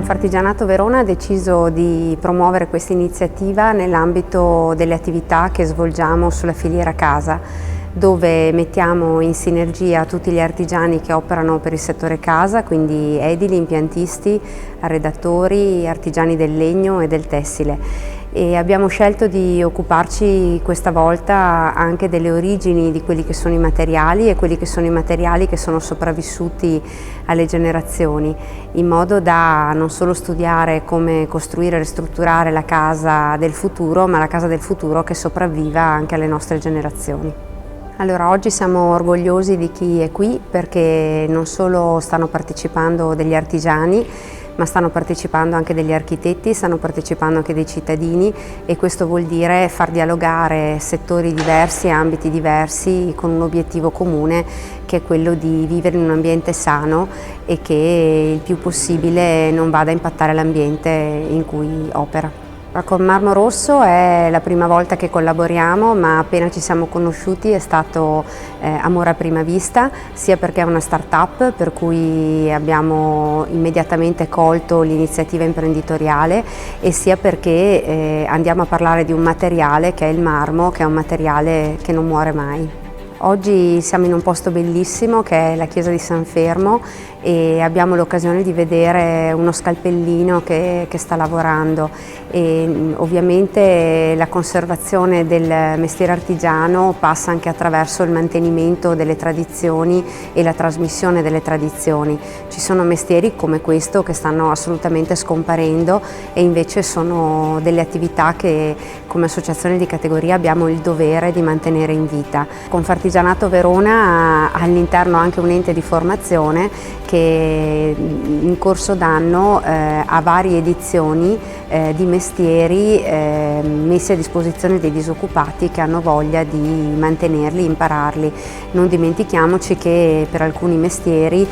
Confartigianato Verona ha deciso di promuovere questa iniziativa nell'ambito delle attività che svolgiamo sulla filiera casa, dove mettiamo in sinergia tutti gli artigiani che operano per il settore casa, quindi edili, impiantisti, arredatori, artigiani del legno e del tessile. E abbiamo scelto di occuparci questa volta anche delle origini di quelli che sono i materiali e quelli che sono i materiali che sono sopravvissuti alle generazioni, in modo da non solo studiare come costruire e ristrutturare la casa del futuro, ma la casa del futuro che sopravviva anche alle nostre generazioni. Allora, oggi siamo orgogliosi di chi è qui perché non solo stanno partecipando degli artigiani, ma stanno partecipando anche degli architetti, stanno partecipando anche dei cittadini, e questo vuol dire far dialogare settori diversi, ambiti diversi, con un obiettivo comune, che è quello di vivere in un ambiente sano e che il più possibile non vada a impattare l'ambiente in cui opera. Con Marmo Rosso è la prima volta che collaboriamo, ma appena ci siamo conosciuti è stato amore a prima vista, sia perché è una start-up per cui abbiamo immediatamente colto l'iniziativa imprenditoriale, e sia perché andiamo a parlare di un materiale che è il marmo, che è un materiale che non muore mai. Oggi siamo in un posto bellissimo che è la chiesa di San Fermo e abbiamo l'occasione di vedere uno scalpellino che sta lavorando, e ovviamente la conservazione del mestiere artigiano passa anche attraverso il mantenimento delle tradizioni e la trasmissione delle tradizioni. Ci sono mestieri come questo che stanno assolutamente scomparendo, e invece sono delle attività che come associazione di categoria abbiamo il dovere di mantenere in vita. Confartigianato Verona ha all'interno anche un ente di formazione che in corso d'anno ha varie edizioni di mestieri messi a disposizione dei disoccupati che hanno voglia di mantenerli, impararli. Non dimentichiamoci che per alcuni mestieri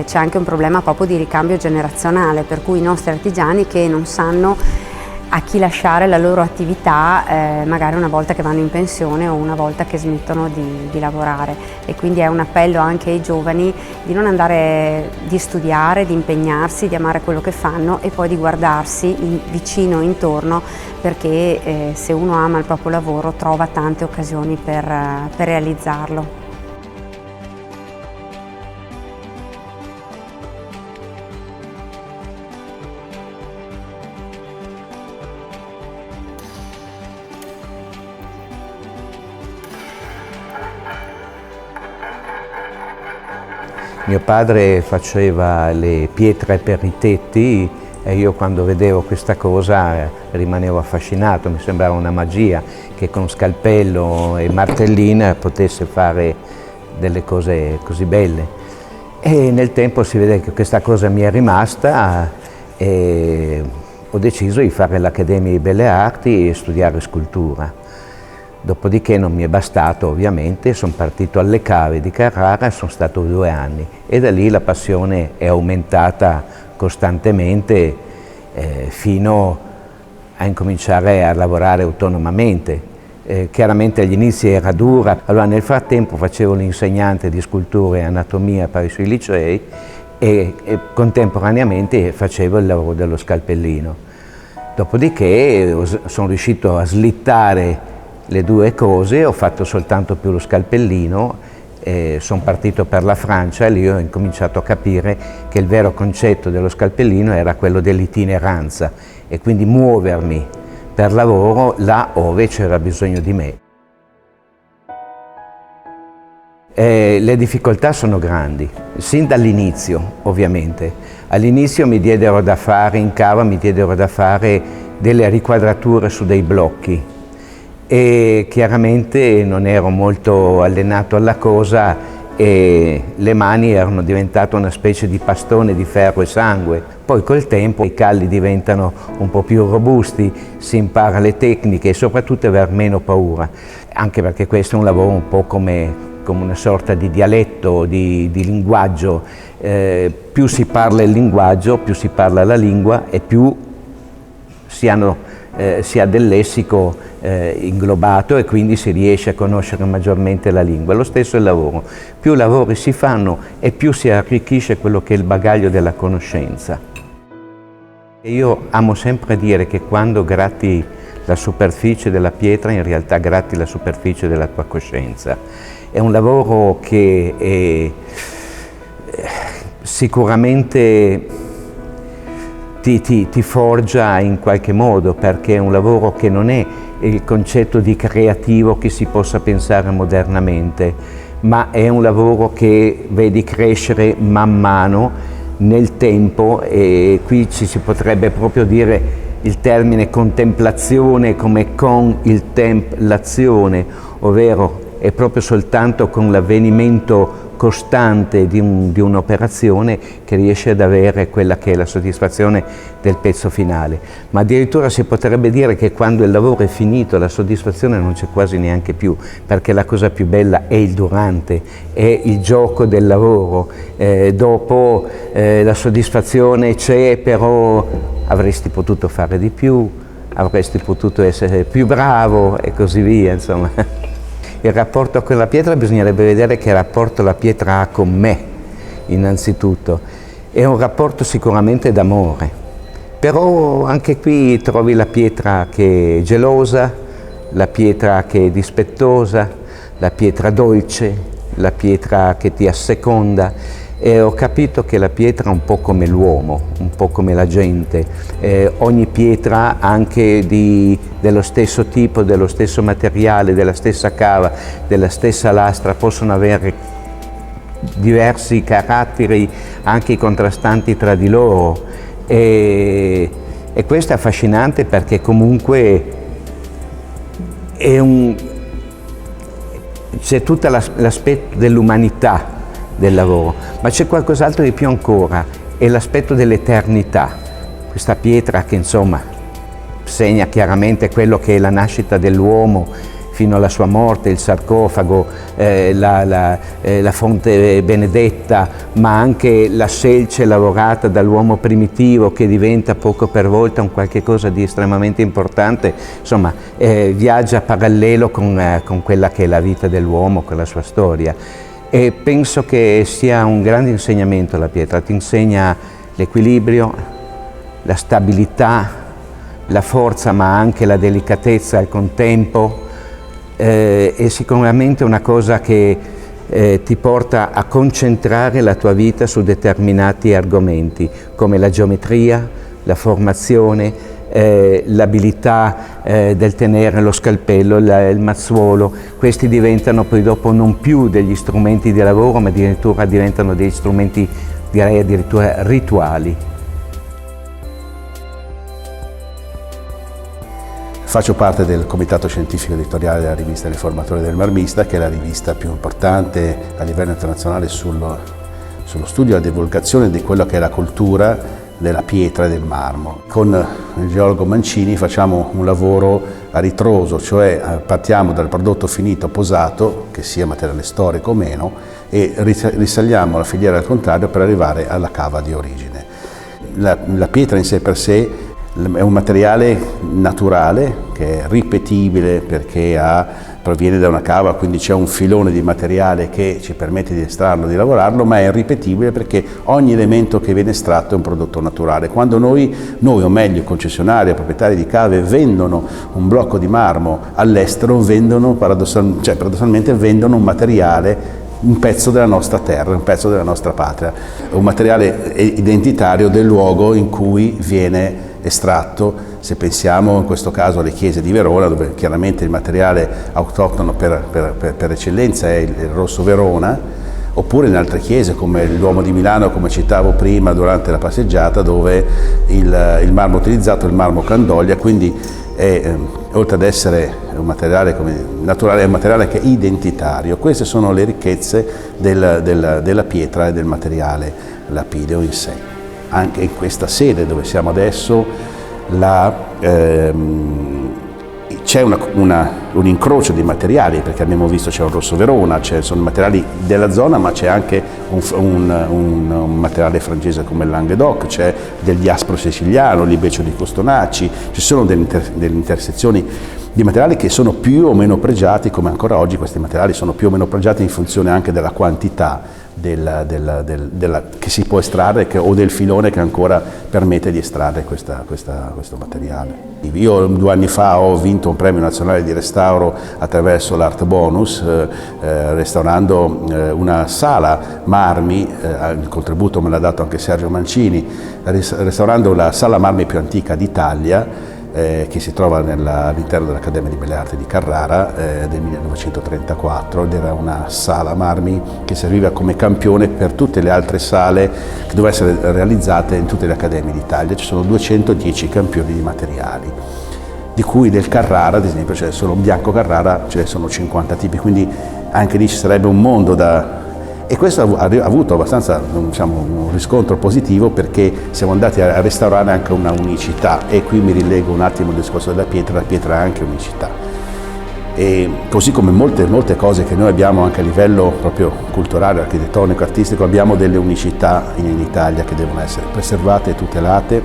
c'è anche un problema proprio di ricambio generazionale, per cui i nostri artigiani che non sanno a chi lasciare la loro attività, magari una volta che vanno in pensione o una volta che smettono di lavorare, e quindi è un appello anche ai giovani di non andare, di studiare, di impegnarsi, di amare quello che fanno e poi di guardarsi vicino, intorno, perché se uno ama il proprio lavoro trova tante occasioni per realizzarlo. Mio padre faceva le pietre per i tetti e io quando vedevo questa cosa rimanevo affascinato, mi sembrava una magia che con scalpello e martellina potesse fare delle cose così belle. E nel tempo si vede che questa cosa mi è rimasta e ho deciso di fare l'Accademia di Belle Arti e studiare scultura. Dopodiché non mi è bastato ovviamente, sono partito alle Cave di Carrara, sono stato 2 anni e da lì la passione è aumentata costantemente fino a incominciare a lavorare autonomamente. Chiaramente agli inizi era dura, allora nel frattempo facevo l'insegnante di scultura e anatomia presso i licei e contemporaneamente facevo il lavoro dello scalpellino. Dopodiché sono riuscito a slittare le due cose, ho fatto soltanto più lo scalpellino, sono partito per la Francia e lì ho incominciato a capire che il vero concetto dello scalpellino era quello dell'itineranza e quindi muovermi per lavoro là dove c'era bisogno di me. Le difficoltà sono grandi, sin dall'inizio ovviamente. All'inizio mi diedero da fare, in cava mi diedero da fare delle riquadrature su dei blocchi, e chiaramente non ero molto allenato alla cosa e le mani erano diventate una specie di pastone di ferro e sangue. Poi col tempo i calli diventano un po' più robusti, si impara le tecniche e soprattutto aver meno paura, anche perché questo è un lavoro un po' come una sorta di dialetto, di linguaggio. Più si parla il linguaggio, più si parla la lingua e più si ha del lessico inglobato e quindi si riesce a conoscere maggiormente la lingua. Lo stesso è il lavoro. Più lavori si fanno e più si arricchisce quello che è il bagaglio della conoscenza. Io amo sempre dire che quando gratti la superficie della pietra, in realtà gratti la superficie della tua coscienza. È un lavoro che sicuramente ti forgia in qualche modo, perché è un lavoro che non è il concetto di creativo che si possa pensare modernamente, ma è un lavoro che vedi crescere man mano nel tempo, e qui ci si potrebbe proprio dire il termine contemplazione come contemplazione, ovvero è proprio soltanto con l'avvenimento costante di un'operazione che riesce ad avere quella che è la soddisfazione del pezzo finale. Ma addirittura si potrebbe dire che quando il lavoro è finito la soddisfazione non c'è quasi neanche più, perché la cosa più bella è il durante, è il gioco del lavoro. Dopo la soddisfazione c'è, però avresti potuto fare di più, avresti potuto essere più bravo e così via, insomma. Il rapporto con la pietra, bisognerebbe vedere che rapporto la pietra ha con me, innanzitutto. È un rapporto sicuramente d'amore, però anche qui trovi la pietra che è gelosa, la pietra che è dispettosa, la pietra dolce, la pietra che ti asseconda. E ho capito che la pietra è un po' come l'uomo, un po' come la gente. Ogni pietra, anche dello stesso tipo, dello stesso materiale, della stessa cava, della stessa lastra, possono avere diversi caratteri, anche contrastanti tra di loro. E questo è affascinante, perché comunque c'è tutto l'aspetto dell'umanità del lavoro, ma c'è qualcos'altro di più ancora, è l'aspetto dell'eternità. Questa pietra che insomma segna chiaramente quello che è la nascita dell'uomo fino alla sua morte, il sarcofago, la fonte benedetta, ma anche la selce lavorata dall'uomo primitivo che diventa poco per volta un qualche cosa di estremamente importante. Insomma, viaggia parallelo con quella che è la vita dell'uomo, con la sua storia. E penso che sia un grande insegnamento la pietra, ti insegna l'equilibrio, la stabilità, la forza, ma anche la delicatezza al contempo. È sicuramente una cosa che ti porta a concentrare la tua vita su determinati argomenti, come la geometria, la formazione, l'abilità del tenere lo scalpello, il mazzuolo. Questi diventano poi dopo non più degli strumenti di lavoro, ma addirittura diventano degli strumenti, direi addirittura rituali. Faccio parte del comitato scientifico editoriale della rivista Riformatore del Marmista, che è la rivista più importante a livello internazionale sullo studio e la divulgazione di quello che è la cultura della pietra e del marmo. Con il geologo Mancini facciamo un lavoro a ritroso, cioè partiamo dal prodotto finito posato, che sia materiale storico o meno, e risaliamo la filiera al contrario per arrivare alla cava di origine. La pietra in sé per sé è un materiale naturale che è ripetibile perché proviene da una cava, quindi c'è un filone di materiale che ci permette di estrarlo, di lavorarlo, ma è irripetibile perché ogni elemento che viene estratto è un prodotto naturale. Quando noi o meglio i concessionari, i proprietari di cave vendono un blocco di marmo all'estero, paradossalmente vendono un materiale, un pezzo della nostra terra, un pezzo della nostra patria, un materiale identitario del luogo in cui viene estratto. Se pensiamo in questo caso alle chiese di Verona, dove chiaramente il materiale autoctono per eccellenza è il rosso Verona, oppure in altre chiese come il Duomo di Milano, come citavo prima durante la passeggiata, dove il marmo utilizzato è il marmo Candoglia, quindi oltre ad essere un materiale naturale, è un materiale che è identitario. Queste sono le ricchezze della pietra e del materiale lapideo in sé. Anche in questa sede dove siamo adesso c'è un incrocio di materiali, perché abbiamo visto c'è un rosso Verona, sono materiali della zona, ma c'è anche un materiale francese come il Languedoc, c'è del diaspro siciliano, l'Ibecio di Costonacci, ci sono delle intersezioni di materiali che sono più o meno pregiati, come ancora oggi questi materiali sono più o meno pregiati in funzione anche della quantità che si può estrarre o del filone che ancora permette di estrarre questo materiale. Io 2 anni fa ho vinto un premio nazionale di restauro attraverso l'Art Bonus, restaurando una sala marmi, il contributo me l'ha dato anche Sergio Mancini, restaurando la sala marmi più antica d'Italia, che si trova all'interno dell'Accademia di Belle Arti di Carrara del 1934, ed era una sala marmi che serviva come campione per tutte le altre sale che dovevano essere realizzate in tutte le accademie d'Italia. Ci sono 210 campioni di materiali, di cui del Carrara, ad esempio, cioè solo un bianco Carrara ce ne sono 50 tipi, quindi anche lì ci sarebbe un mondo da... E questo ha avuto abbastanza, diciamo, un riscontro positivo, perché siamo andati a restaurare anche una unicità, e qui mi rilego un attimo il discorso della pietra. La pietra è anche unicità, e così come molte cose che noi abbiamo anche a livello proprio culturale, architettonico, artistico, abbiamo delle unicità in Italia che devono essere preservate, tutelate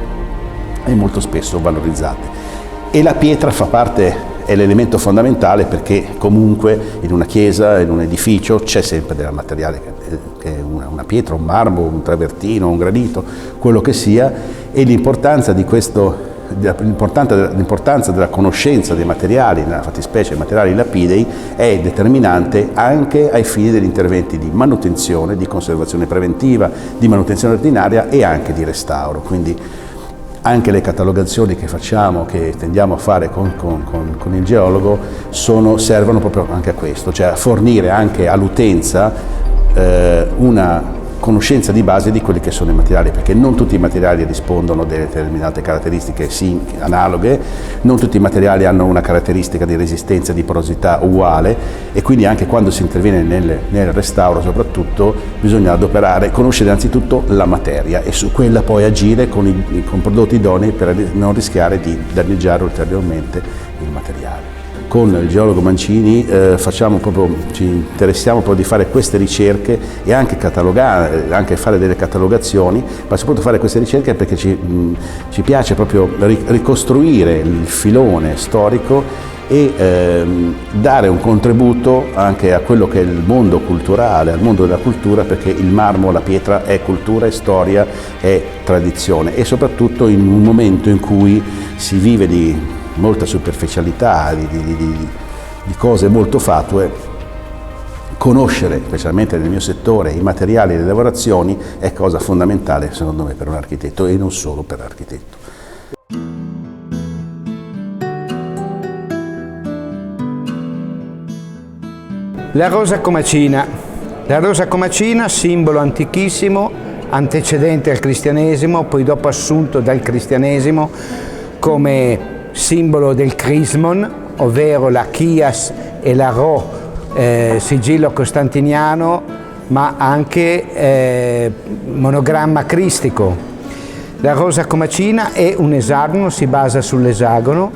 e molto spesso valorizzate. E la pietra fa parte, è l'elemento fondamentale, perché comunque in una chiesa, in un edificio, c'è sempre del materiale che è una pietra, un marmo, un travertino, un granito, quello che sia, e l'importanza della conoscenza dei materiali, nella fattispecie i materiali lapidei, è determinante anche ai fini degli interventi di manutenzione, di conservazione preventiva, di manutenzione ordinaria e anche di restauro. Quindi anche le catalogazioni che facciamo, che tendiamo a fare con il geologo, servono proprio anche a questo, cioè a fornire anche all'utenza una conoscenza di base di quelli che sono i materiali, perché non tutti i materiali rispondono a delle determinate caratteristiche analoghe, non tutti i materiali hanno una caratteristica di resistenza e di porosità uguale, e quindi anche quando si interviene nel restauro soprattutto bisogna conoscere anzitutto la materia e su quella poi agire con prodotti idonei per non rischiare di danneggiare ulteriormente il materiale. Con il geologo Mancini ci interessiamo proprio di fare queste ricerche e anche catalogare, anche fare delle catalogazioni, ma soprattutto fare queste ricerche perché ci piace proprio ricostruire il filone storico e dare un contributo anche a quello che è il mondo culturale, al mondo della cultura, perché il marmo, la pietra è cultura, è storia, è tradizione, e soprattutto in un momento in cui si vive di molta superficialità, di cose molto fatue, conoscere, specialmente nel mio settore, i materiali e le lavorazioni è cosa fondamentale secondo me per un architetto, e non solo per l'architetto. La rosa comacina. La rosa comacina, simbolo antichissimo, antecedente al cristianesimo, poi dopo assunto dal cristianesimo come simbolo del crismon, ovvero la chias e la ro, sigillo costantiniano, ma anche monogramma cristico. La rosa comacina è un esagono, si basa sull'esagono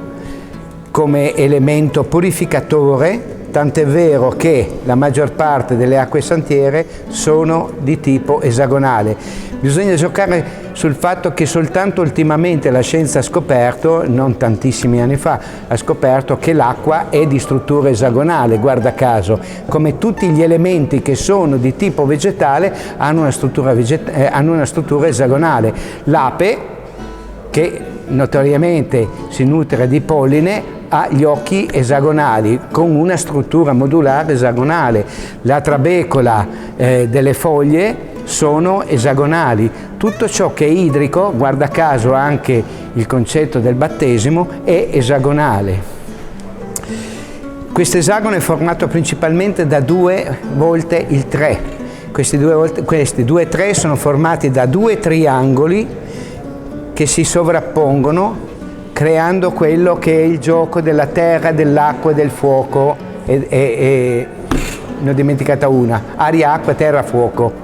come elemento purificatore, tant'è vero che la maggior parte delle acque santiere sono di tipo esagonale. Bisogna giocare sul fatto che soltanto ultimamente la scienza ha scoperto, non tantissimi anni fa, ha scoperto che l'acqua è di struttura esagonale, guarda caso, come tutti gli elementi che sono di tipo vegetale hanno una struttura esagonale. L'ape, che notoriamente si nutre di polline, ha gli occhi esagonali con una struttura modulare esagonale. La trabecola delle foglie sono esagonali. Tutto ciò che è idrico, guarda caso anche il concetto del battesimo, è esagonale. Questo esagono è formato principalmente da 2 volte il 3. Questi 2 3 sono formati da 2 triangoli che si sovrappongono, creando quello che è il gioco della terra, dell'acqua e del fuoco. Ne ho dimenticata una: aria, acqua, terra, fuoco.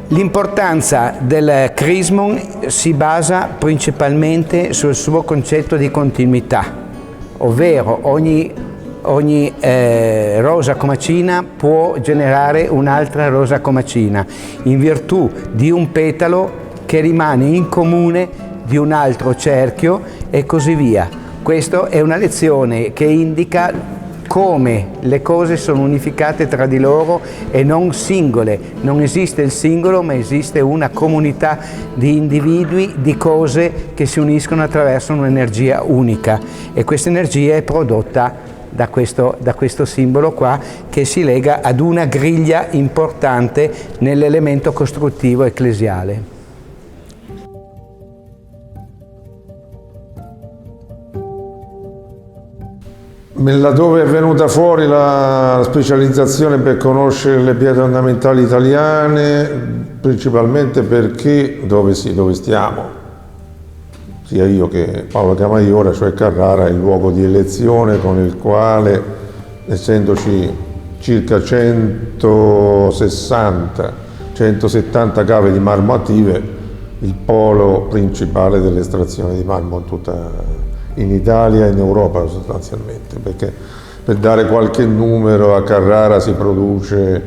L'importanza del crismon si basa principalmente sul suo concetto di continuità, ovvero ogni rosa comacina può generare un'altra rosa comacina in virtù di un petalo che rimane in comune di un altro cerchio, e così via. Questa è una lezione che indica come le cose sono unificate tra di loro e non singole. Non esiste il singolo, ma esiste una comunità di individui, di cose che si uniscono attraverso un'energia unica, e questa energia è prodotta da questo simbolo qua, che si lega ad una griglia importante nell'elemento costruttivo ecclesiale. Laddove è venuta fuori la specializzazione per conoscere le pietre ornamentali italiane, principalmente perché dove stiamo, sia io che Paolo Camaiora, cioè Carrara, è il luogo di elezione con il quale, essendoci circa 160-170 cave di marmo attive, il polo principale dell'estrazione di marmo in Italia e in Europa sostanzialmente, perché per dare qualche numero, a Carrara si produce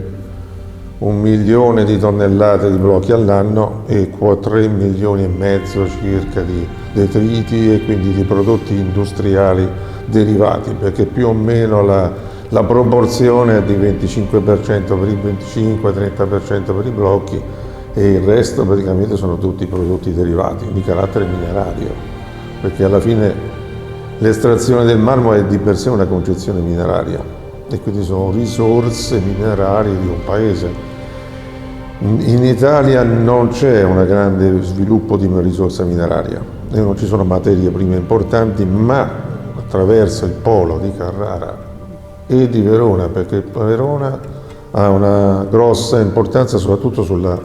1 milione di tonnellate di blocchi all'anno e 3 milioni e mezzo circa di detriti e quindi di prodotti industriali derivati, perché più o meno la proporzione è di 25% per i 25-30% per i blocchi e il resto praticamente sono tutti prodotti derivati di carattere minerario, perché alla fine l'estrazione del marmo è di per sé una concezione mineraria e quindi sono risorse minerarie di un paese. In Italia non c'è un grande sviluppo di una risorsa mineraria e non ci sono materie prime importanti, ma attraverso il polo di Carrara e di Verona, perché Verona ha una grossa importanza soprattutto sulla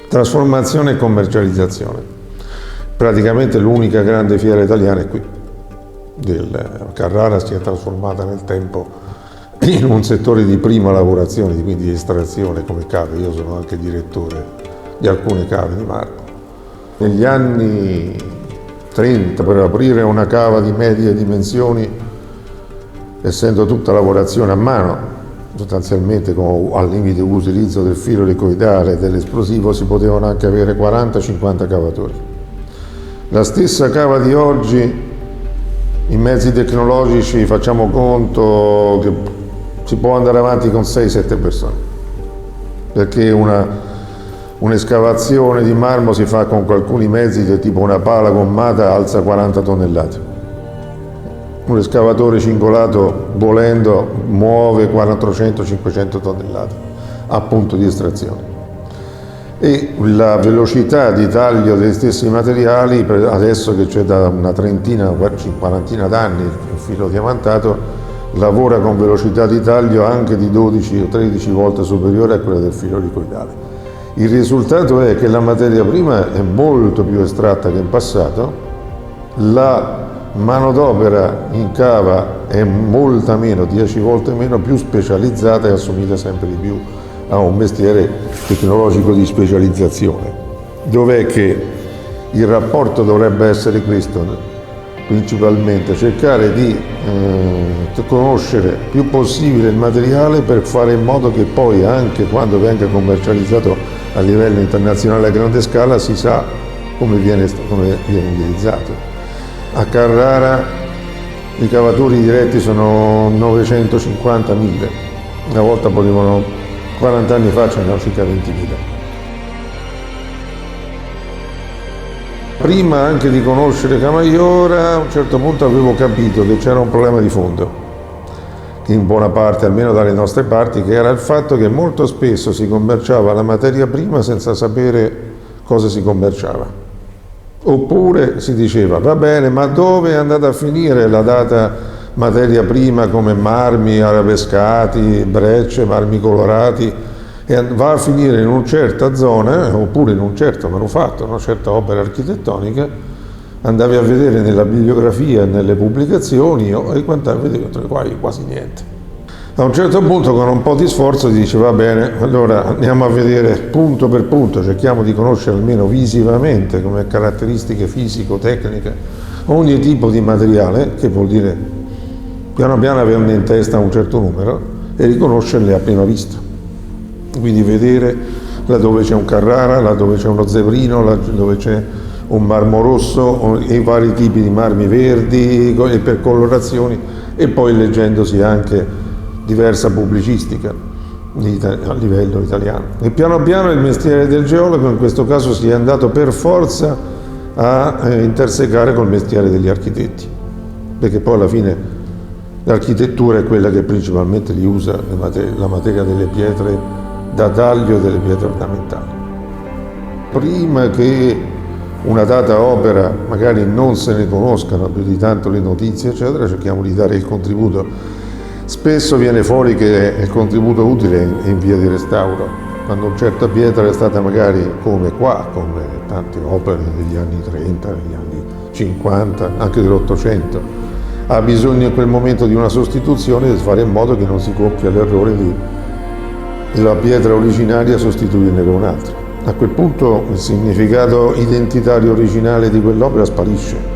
trasformazione e commercializzazione. Praticamente l'unica grande fiera italiana è qui. Carrara si è trasformata nel tempo in un settore di prima lavorazione, quindi di estrazione come cave. Io sono anche direttore di alcune cave di marmo. Negli anni 30, per aprire una cava di medie dimensioni, essendo tutta lavorazione a mano, sostanzialmente al limite dell'utilizzo del filo elicoidale e dell'esplosivo, si potevano anche avere 40-50 cavatori. La stessa cava di oggi, i mezzi tecnologici, facciamo conto che si può andare avanti con 6-7 persone, perché un'escavazione di marmo si fa con alcuni mezzi del tipo una pala gommata alza 40 tonnellate. Un escavatore cingolato volendo muove 400-500 tonnellate a punto di estrazione. E la velocità di taglio degli stessi materiali, adesso che c'è da una quarantina d'anni il filo diamantato, lavora con velocità di taglio anche di 12 o 13 volte superiore a quella del filo elicoidale. Il risultato è che la materia prima è molto più estratta che in passato, la manodopera in cava è molta meno, 10 volte meno, più specializzata e assomiglia sempre di più a un mestiere tecnologico di specializzazione. Dov'è che il rapporto dovrebbe essere questo? Principalmente cercare di conoscere più possibile il materiale per fare in modo che poi, anche quando venga commercializzato a livello internazionale a grande scala, si sa come viene utilizzato. A Carrara i cavatori diretti sono 950.000, una volta potevano 40 anni fa ce n'erano circa 20.000. Prima anche di conoscere Camaiora, a un certo punto avevo capito che c'era un problema di fondo, in buona parte, almeno dalle nostre parti, che era il fatto che molto spesso si commerciava la materia prima senza sapere cosa si commerciava. Oppure si diceva, va bene, ma dove è andata a finire la data materia prima come marmi arabescati, brecce, marmi colorati, e va a finire in una certa zona oppure in un certo manufatto, una certa opera architettonica, andavi a vedere nella bibliografia e nelle pubblicazioni e quantavi, vedevi tra le quali quasi niente. A un certo punto, con un po' di sforzo, si dice va bene, allora andiamo a vedere punto per punto, cerchiamo di conoscere almeno visivamente come caratteristiche fisico-tecniche ogni tipo di materiale, che vuol dire piano piano averne in testa un certo numero e riconoscerle a prima vista. Quindi vedere laddove c'è un Carrara, laddove c'è uno Zevrino, laddove c'è un marmo rosso e vari tipi di marmi verdi e per colorazioni, e poi leggendosi anche diversa pubblicistica a livello italiano. E piano piano il mestiere del geologo in questo caso si è andato per forza a intersecare col mestiere degli architetti, perché poi alla fine l'architettura è quella che principalmente li usa la materia delle pietre da taglio e delle pietre ornamentali. Prima che una data opera magari non se ne conoscano più di tanto le notizie, eccetera, cerchiamo di dare il contributo. Spesso viene fuori che il contributo utile è in via di restauro, quando una certa pietra è stata magari come qua, come tante opere degli anni 30, degli anni 50, anche dell'Ottocento, ha bisogno in quel momento di una sostituzione e fare in modo che non si compia l'errore di la pietra originaria sostituirne con un'altra. A quel punto il significato identitario originale di quell'opera sparisce.